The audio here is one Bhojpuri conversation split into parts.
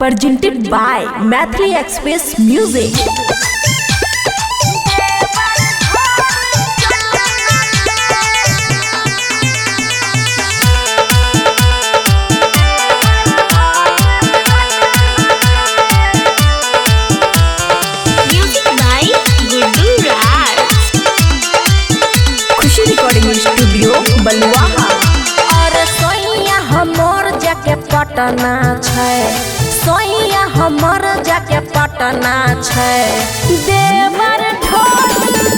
presented by Mathli Express Music. Music by Guddu Raj. Khushi recording studio Baluaha. और सोइया हमर जाके पटना छै, सोइया हमर जाके पटना छै, देवर ढोल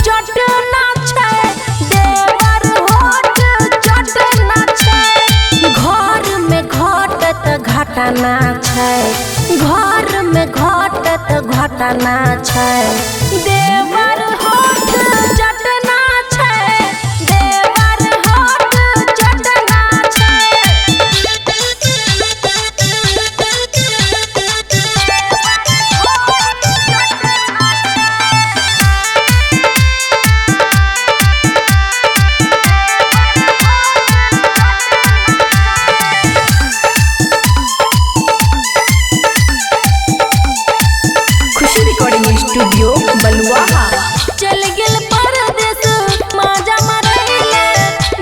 चटना छै, देवर होठ चटना छै, घर में घटत घटना छै, घर में घटत घटना छै, देवर होठ चटना छै, देवर होठ चटना खुशी रिकॉर्डिंग स्टूडियो बलुआहा। चल गेल परदेस माजा मरैले,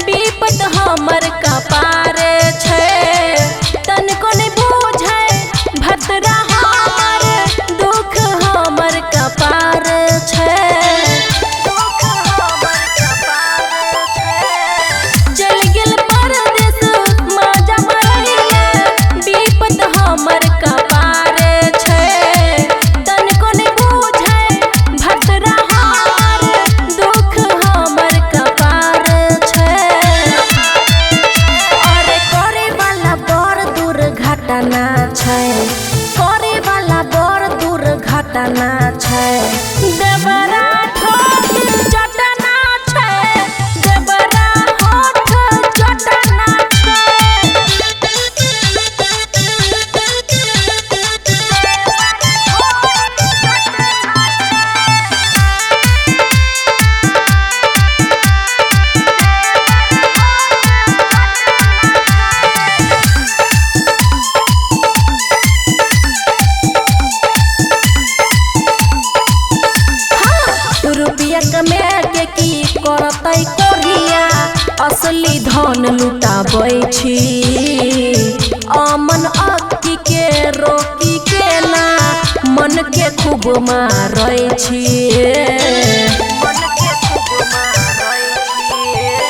विपत हमर कपारे छै, तनको नै बुझै भतरा हार, दुख हमर कपारे छै, दुख हमर कपारे छै। चल गेल परदेस माजा मरैले, विपत हमर कपारे छै, तनको नै बुझै भतरा हार, दुख हमर कपारे छै। अरे करे वाला बड़ दुर्घटना छै, करे वाला बड़ दुर्घटना छै, देवरा ठोक चटना छै, देवरा होठ चटना रुपया कमे के की करतै कोरिया, असली धन लुटाबै छी, अमन अक्की के रोकी के ना, मन के खूब मारै छी, मन के खूब मारै छी।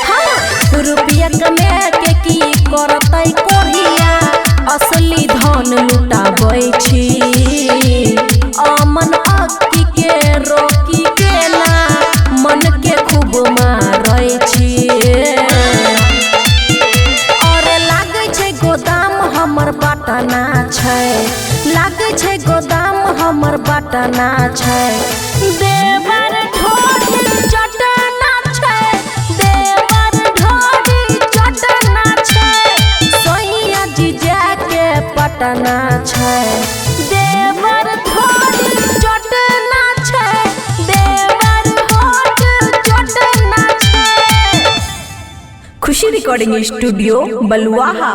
हाँ, रुपया कमे के की करतै कोरिया, असली धन लुटाबै छी, अमन अक्की के रोकी के ना, मन के खूब मारै छी। और लागे छै गोदाम हमर बटना छै, लागे छै गोदाम हमर बटना छै, देवर ढोल चटना छै, देवर ढोल चटना छै, सोइया जीजा के पटना छै, देवर ढोल चटना छै, देवर होठ चटना छै। खुशी रिकॉर्डिंग स्टूडियो बलुआहा।